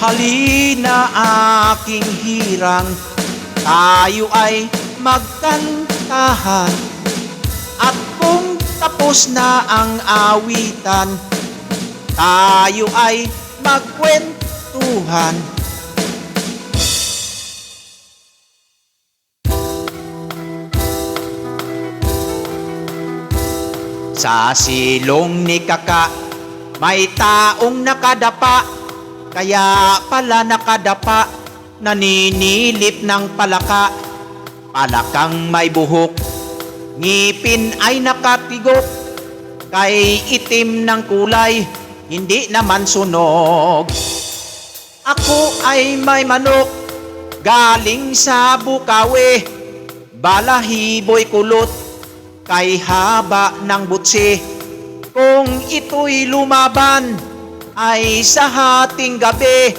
Halina aking hirang, tayo ay magkantahan. At kung tapos na ang awitan, tayo ay magkwentuhan. Sa silong ni Kaka, may taong nakadapa. Kaya pala nakadapa, naninilip ng palaka. Palakang may buhok, ngipin ay nakapigok. Kay itim ng kulay, hindi naman sunog. Ako ay may manok, galing sa Bukawi. Balahiboy kulot, kay haba ng butsi. Kung ito'y lumaban, ay sa hating gabi,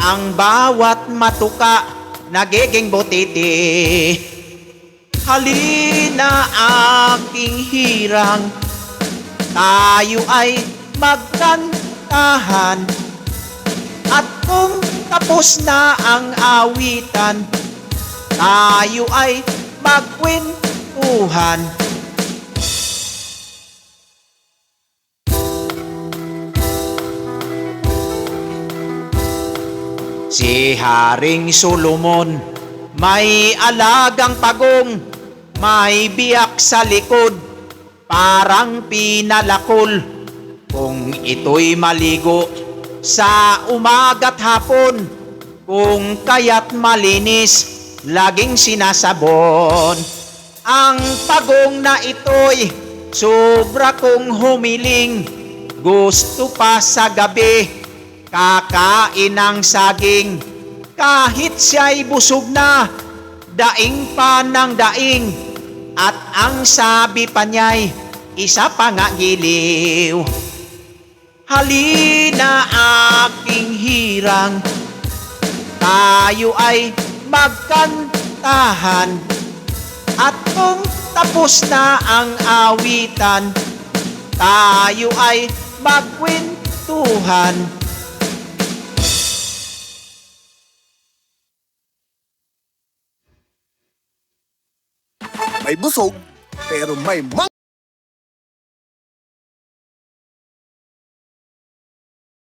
ang bawat matuka nagiging butiti. Halina aking hirang, tayo ay magkantahan. At kung tapos na ang awitan, tayo ay magkwentuhan. Si Haring Solomon, may alagang pagong, may biyak sa likod, parang pinalakol. Kung ito'y maligo sa umaga't hapon, kung kaya't malinis, laging sinasabon. Ang pagong na ito'y sobra kong humiling, gusto pa sa gabi kakain ng saging. Kahit siya'y busog na, daing pa ng daing. At ang sabi pa niya'y isa pa nga giliw. Halina aking hirang, tayo ay magkantahan. At kung tapos na ang awitan, tayo ay magkwentuhan. May busog, pero may